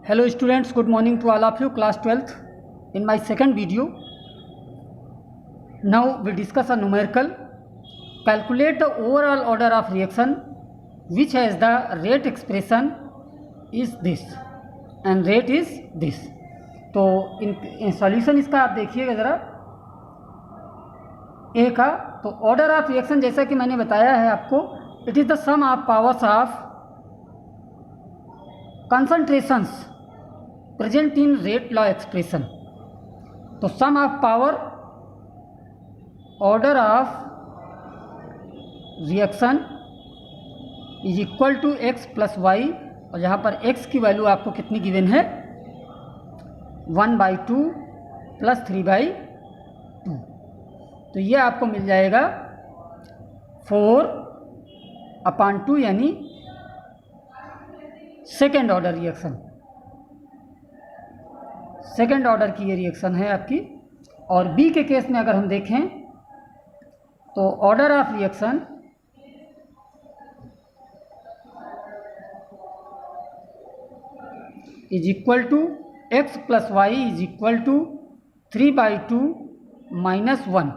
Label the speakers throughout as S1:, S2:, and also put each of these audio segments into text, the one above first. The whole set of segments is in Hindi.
S1: Hello students, good morning to all of you, class 12th. In my second video, now we discuss a numerical. Calculate the overall order of reaction which has the rate expression is this and rate is this. तो इन सॉल्यूशन इसका आप देखिएगा ज़रा ए का। तो ऑर्डर ऑफ रिएक्शन जैसा कि मैंने बताया है आपको, it is the sum of powers of concentrations present in rate law expression. तो sum of power order of reaction is equal to x plus y, और यहाँ पर x की वैल्यू आपको कितनी गिवन है 1/2 प्लस 3/2। तो ये आपको मिल जाएगा 4/2 यानी second order reaction, second order की ये रिएक्शन है आपकी। और बी के केस में अगर हम देखें तो order of reaction is equal to X plus Y is equal to 3/2 minus 1,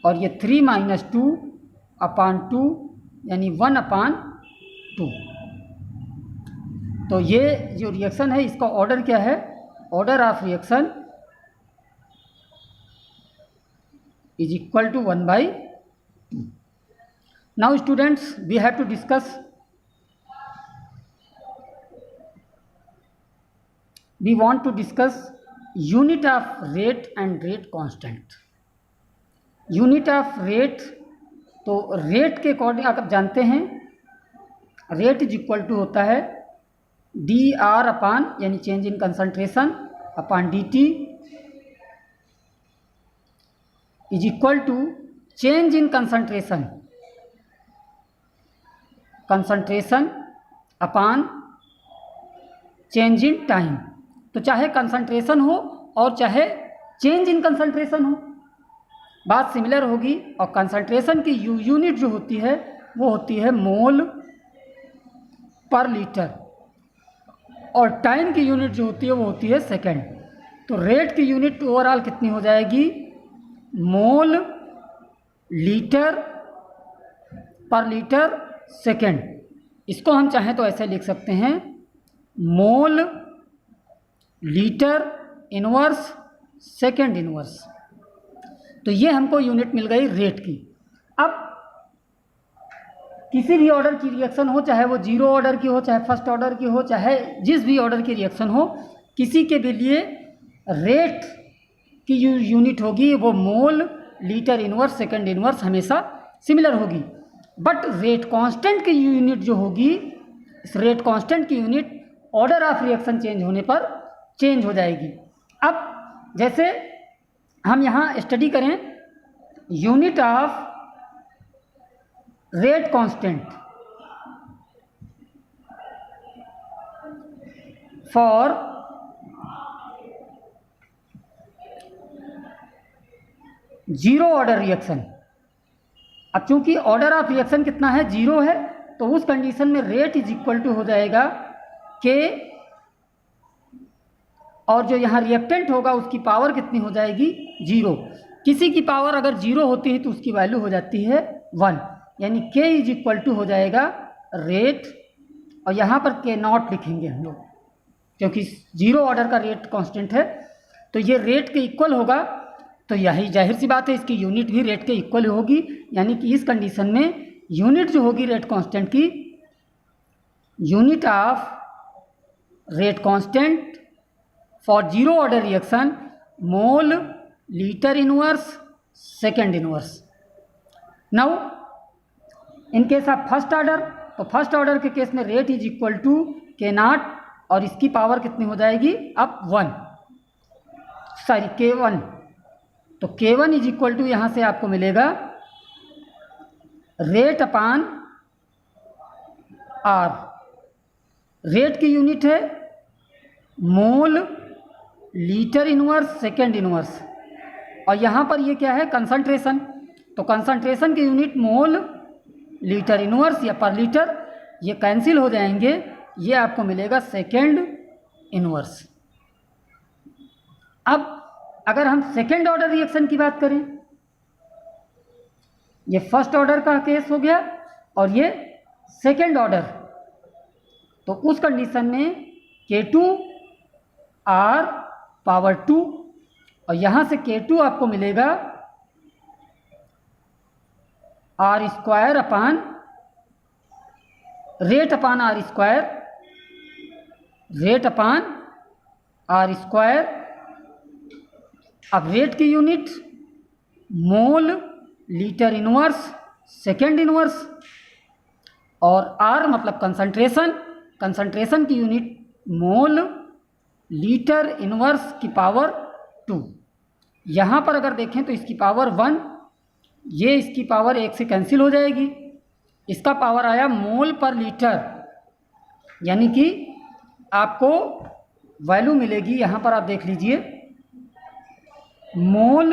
S1: और ये 3 - 2/2 यानी 1/2। तो ये जो रिएक्शन है इसका ऑर्डर क्या है, order of reaction is equal to 1/2। Now students we have to discuss, we want to discuss unit of rate and rate constant. Unit of rate, तो रेट के अकॉर्डिंग आप जानते हैं रेट इज इक्वल टू होता है dr अपान यानी change in concentration upon dt is equal to change in concentration, concentration upon change in time. तो चाहे कंसंट्रेशन हो और चाहे चेंज इन कंसंट्रेशन हो, बात सिमिलर होगी। और कंसंट्रेशन की यूनिट जो होती है वो होती है मोल पर लीटर, और टाइम की यूनिट जो होती है वो होती है सेकेंड। तो रेट की यूनिट ओवरऑल कितनी हो जाएगी, मोल लीटर पर लीटर सेकेंड। इसको हम चाहें तो ऐसे लिख सकते हैं मोल लीटर इनवर्स सेकेंड इनवर्स। तो ये हमको यूनिट मिल गई रेट की। अब किसी भी ऑर्डर की रिएक्शन हो, चाहे वो जीरो ऑर्डर की हो, चाहे फर्स्ट ऑर्डर की हो, चाहे जिस भी ऑर्डर की रिएक्शन हो, किसी के भी लिए रेट की यूनिट होगी वो मोल लीटर इनवर्स सेकंड इनवर्स हमेशा सिमिलर होगी। बट रेट कांस्टेंट की यूनिट जो होगी, इस रेट कांस्टेंट की unit order of reaction change होने पर चेंज हो जाएगी। अब जैसे हम यहाँ स्टडी करें unit of rate constant for zero order reaction. अब चूंकि ऑर्डर ऑफ रिएक्शन कितना है, जीरो है, तो उस कंडीशन में रेट इज इक्वल टू हो जाएगा के, और जो यहाँ रिएक्टेंट होगा उसकी पावर कितनी हो जाएगी, जीरो। किसी की पावर अगर जीरो होती है तो उसकी वैल्यू हो जाती है 1, यानी k इज इक्वल टू हो जाएगा रेट, और यहाँ पर k0 लिखेंगे हम लोग क्योंकि जीरो ऑर्डर का रेट कांस्टेंट है। तो ये रेट के इक्वल होगा, तो यही जाहिर सी बात है इसकी यूनिट भी रेट के इक्वल होगी। यानी कि इस कंडीशन में यूनिट जो होगी रेट कांस्टेंट की, unit of rate constant for zero order reaction mole litre inverse second inverse. Now in case of first order, तो फर्स्ट ऑर्डर के केस में rate is equal to k0, और इसकी पावर कितनी हो जाएगी अब 1, सॉरी k1। तो k1 इज इक्वल टू यहाँ से आपको मिलेगा रेट अपान r। रेट की यूनिट है मोल लीटर इनवर्स सेकेंड इनवर्स, और यहाँ पर ये क्या है कंसंट्रेशन। तो कंसंट्रेशन की यूनिट मोल लीटर इनवर्स या पर लीटर, ये कैंसिल हो जाएंगे, ये आपको मिलेगा सेकेंड इनवर्स। अब अगर हम सेकेंड ऑर्डर रिएक्शन की बात करें, ये फर्स्ट ऑर्डर का केस हो गया और ये सेकेंड ऑर्डर, तो उस कंडीशन में K2 R पावर 2 और यहाँ से K2 आपको मिलेगा R स्क्वायर अपान रेट अपान R स्क्वायर, रेट अपान R स्क्वायर। अब रेट की unit mole litre inverse second inverse, और R मतलब कंसंट्रेशन, कंसंट्रेशन की यूनिट मोल लीटर इनवर्स की पावर 2। यहाँ पर अगर देखें तो इसकी पावर 1, ये इसकी पावर 1 से कैंसिल हो जाएगी, इसका पावर आया मोल पर लीटर, यानी कि आपको वैल्यू मिलेगी, यहाँ पर आप देख लीजिए, mole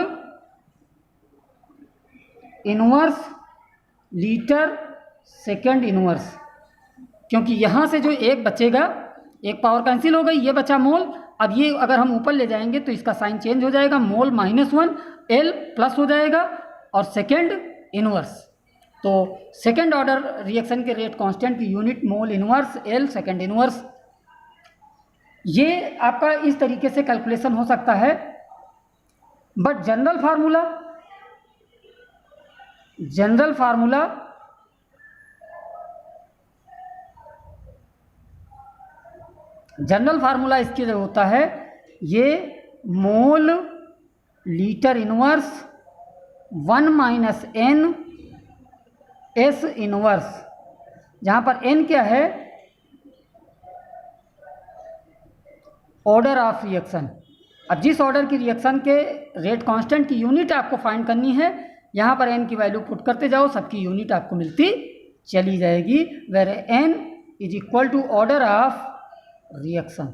S1: inverse litre second inverse, क्योंकि यहाँ से जो एक बचेगा, एक पावर कैंसिल हो गई, ये बचा मोल। अब ये अगर हम ऊपर ले जाएंगे तो इसका साइन चेंज हो जाएगा, मोल -1 L प्लस हो जाएगा और सेकेंड इनवर्स। तो सेकेंड ऑर्डर रिएक्शन के रेट कांस्टेंट की unit mole inverse L second inverse. ये आपका इस तरीके से कैलकुलेशन हो सकता है, बट जनरल फार्मूला इसके जो होता है, ये मोल litre inverse 1 minus n S inverse, जहाँ पर n क्या है, ऑर्डर ऑफ रिएक्शन। अब जिस ऑर्डर की रिएक्शन के रेट कांस्टेंट की यूनिट आपको फाइंड करनी है, यहाँ पर n की वैल्यू पुट करते जाओ, सबकी यूनिट आपको मिलती चली जाएगी, where n is equal to order of reaction.